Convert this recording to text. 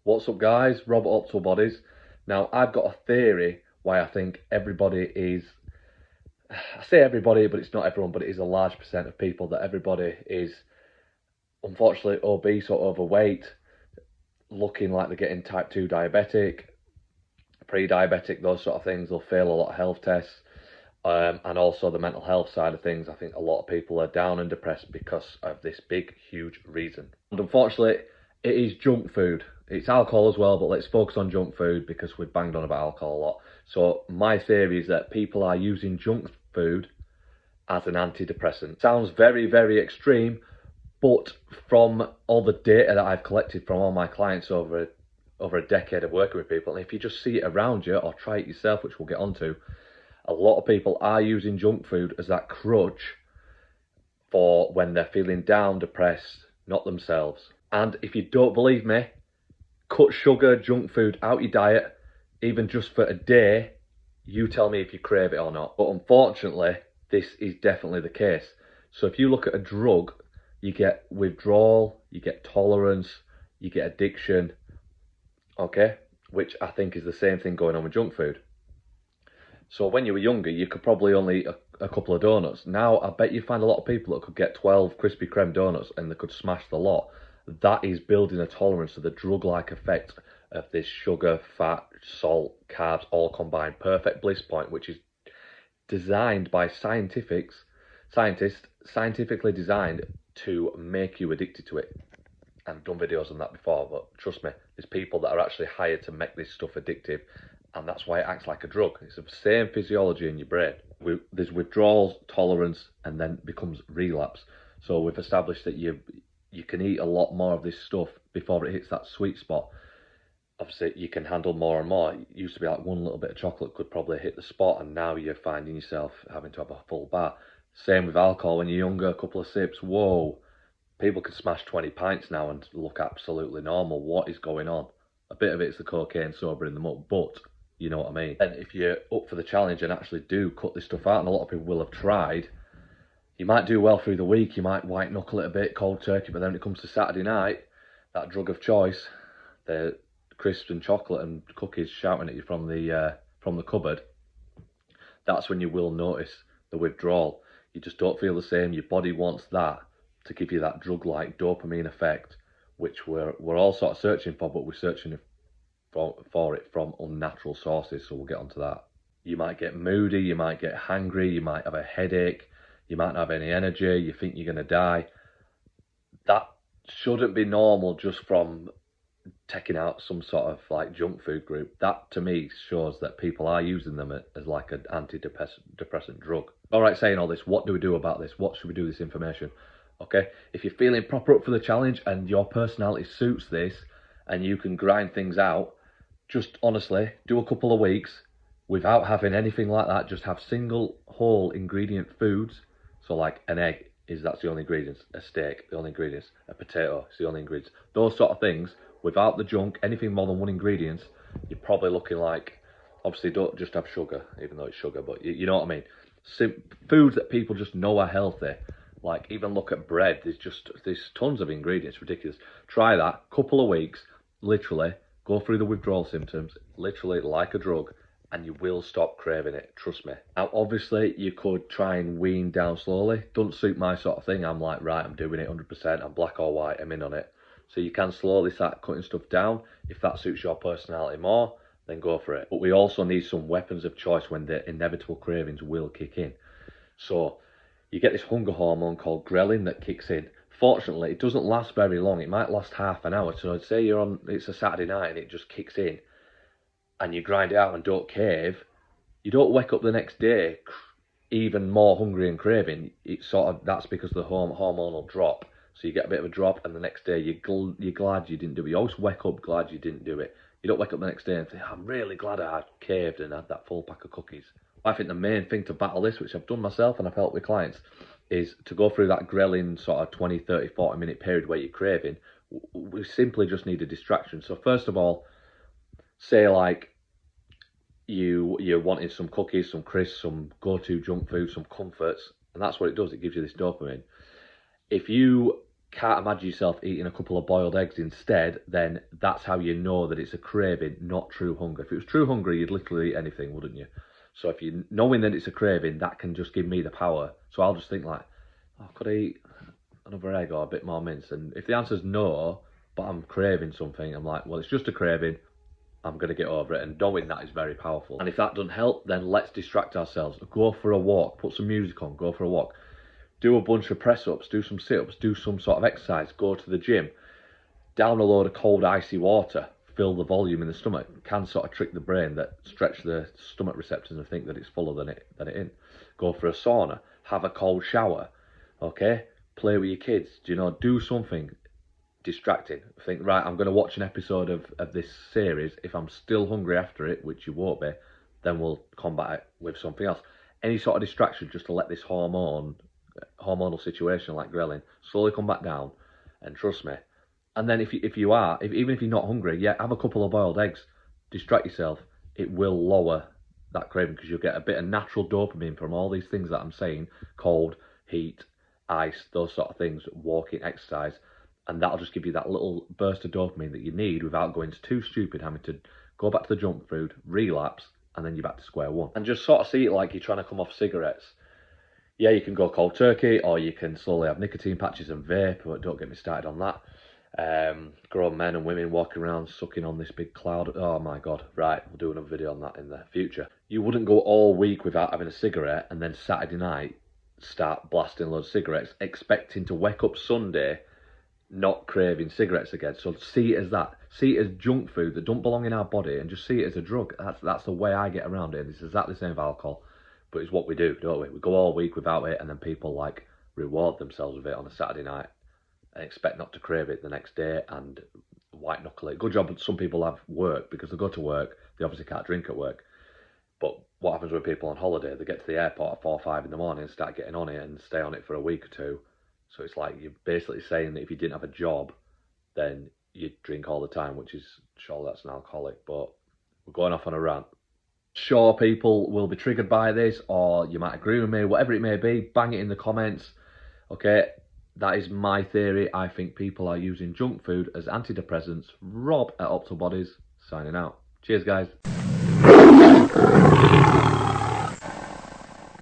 What's up guys, Robert Optimal Bodies. Now I've got a theory why I think everybody is, I say everybody but it's not everyone, but it is a large percent of people, that everybody is unfortunately obese or overweight, looking like they're getting type 2 diabetic, pre-diabetic, those sort of things. They'll fail a lot of health tests. And also the mental health side of things. I think a lot of people are down and depressed because of this big, huge reason. And unfortunately, it is junk food. It's alcohol as well, but let's focus on junk food because we've banged on about alcohol a lot. So my theory is that people are using junk food as an antidepressant. Sounds very, very extreme, but from all the data that I've collected from all my clients over a decade of working with people, and if you just see it around you or try it yourself, which we'll get onto, a lot of people are using junk food as that crutch for when they're feeling down, depressed, not themselves. And if you don't believe me, cut sugar, junk food out your diet, even just for a day. You tell me if you crave it or not. But unfortunately, this is definitely the case. So if you look at a drug, you get withdrawal, you get tolerance, you get addiction, okay? Which I think is the same thing going on with junk food. So when you were younger, you could probably only eat a couple of donuts. Now, I bet you find a lot of people that could get 12 Krispy Kreme donuts and they could smash the lot. That is building a tolerance to the drug-like effect of this sugar, fat, salt, carbs, all combined. Perfect bliss point, which is designed by scientists, scientifically designed to make you addicted to it. I've done videos on that before, but trust me, there's people that are actually hired to make this stuff addictive. And that's why it acts like a drug. It's the same physiology in your brain. There's withdrawals, tolerance, and then becomes relapse. So we've established that you can eat a lot more of this stuff before it hits that sweet spot. Obviously, you can handle more and more. It used to be like one little bit of chocolate could probably hit the spot, and now you're finding yourself having to have a full bar. Same with alcohol. When you're younger, a couple of sips, whoa. People can smash 20 pints now and look absolutely normal. What is going on? A bit of it's the cocaine sobering them up, but you know what I mean. And if you're up for the challenge and actually do cut this stuff out, and a lot of people will have tried, you might do well through the week, you might white knuckle it a bit, cold turkey, but then when it comes to Saturday night, that drug of choice, the crisps and chocolate and cookies shouting at you from the cupboard, that's when you will notice the withdrawal. You just don't feel the same. Your body wants that to give you that drug-like dopamine effect, which we're all sort of searching for, but we're searching for it from unnatural sources, so we'll get onto that. You might get moody, you might get hangry, you might have a headache, you might not have any energy, you think you're going to die. That shouldn't be normal just from taking out some sort of like junk food group. That to me shows that people are using them as like an antidepressant drug. All right, saying all this, what do we do about this? What should we do with this information? Okay, if you're feeling proper up for the challenge and your personality suits this and you can grind things out, just honestly do a couple of weeks without having anything like that. Just have single whole ingredient foods. So like an egg, that's the only ingredients, a steak, the only ingredients, a potato, it's the only ingredients. Those sort of things, without the junk, anything more than one ingredient, you're probably looking like, obviously don't just have sugar, even though it's sugar, but you know what I mean. Foods that people just know are healthy. Like even look at bread, there's tons of ingredients, ridiculous. Try that, couple of weeks, literally, go through the withdrawal symptoms, literally like a drug, and you will stop craving it, trust me. Now, obviously, you could try and wean down slowly. Doesn't suit my sort of thing. I'm like, right, I'm doing it 100%, I'm black or white, I'm in on it. So you can slowly start cutting stuff down. If that suits your personality more, then go for it. But we also need some weapons of choice when the inevitable cravings will kick in. So you get this hunger hormone called ghrelin that kicks in. Fortunately, it doesn't last very long. It might last half an hour. So I'd say it's a Saturday night and it just kicks in and you grind it out and don't cave. You don't wake up the next day even more hungry and craving. That's because the hormonal drop. So you get a bit of a drop and the next day you're glad you didn't do it. You always wake up glad you didn't do it. You don't wake up the next day and think, I'm really glad I caved and had that full pack of cookies. I think the main thing to battle this, which I've done myself and I've helped with clients, is to go through that ghrelin sort of 20, 30, 40 minute period where you're craving. We simply just need a distraction. So first of all, say like you're wanting some cookies, some crisps, some go-to junk food, some comforts, and that's what it does. It gives you this dopamine. If you can't imagine yourself eating a couple of boiled eggs instead, then that's how you know that it's a craving, not true hunger. If it was true hunger, you'd literally eat anything, wouldn't you? So if you knowing that it's a craving, that can just give me the power. So I'll just think like, oh, could I eat another egg or a bit more mince? And if the answer's no, but I'm craving something, I'm like, well, it's just a craving. I'm going to get over it. And knowing that is very powerful. And if that doesn't help, then let's distract ourselves. Go for a walk, put some music on, go for a walk. Do a bunch of press-ups, do some sit-ups, do some sort of exercise, go to the gym. Down a load of cold, icy water, fill the volume in the stomach. Can sort of trick the brain that stretch the stomach receptors and think that it's fuller than it in. Go for a sauna, have a cold shower, okay? Play with your kids, do something distracting. Think, right, I'm going to watch an episode of this series. If I'm still hungry after it, which you won't be, then we'll combat it with something else. Any sort of distraction just to let this hormonal situation like ghrelin slowly come back down. And trust me. And then even if you're not hungry, yeah, have a couple of boiled eggs. Distract yourself. It will lower that craving because you'll get a bit of natural dopamine from all these things that I'm saying: cold, heat, ice, those sort of things, walking, exercise. And that'll just give you that little burst of dopamine that you need without going too stupid, having to go back to the junk food, relapse, and then you're back to square one. And just sort of see it like you're trying to come off cigarettes. Yeah, you can go cold turkey, or you can slowly have nicotine patches and vape, but don't get me started on that. Grown men and women walking around sucking on this big cloud. Oh my God, right, we'll do another video on that in the future. You wouldn't go all week without having a cigarette and then Saturday night start blasting loads of cigarettes, expecting to wake up Sunday not craving cigarettes again. So see it as that. See it as junk food that don't belong in our body, and just see it as a drug. That's the way I get around it. It's exactly the same with alcohol, but it's what we do, don't we? We go all week without it, and then people like reward themselves with it on a Saturday night and expect not to crave it the next day and white knuckle it. Good job some people have work, because they go to work, they obviously can't drink at work. But what happens with people on holiday? They get to the airport at 4 or 5 in the morning and start getting on it and stay on it for a week or two. So it's like you're basically saying that if you didn't have a job, then you'd drink all the time, which is, surely that's an alcoholic. But we're going off on a rant. Sure, people will be triggered by this, or you might agree with me, whatever it may be, bang it in the comments. Okay, that is my theory. I think people are using junk food as antidepressants. Rob at Optimal Bodies, signing out. Cheers, guys.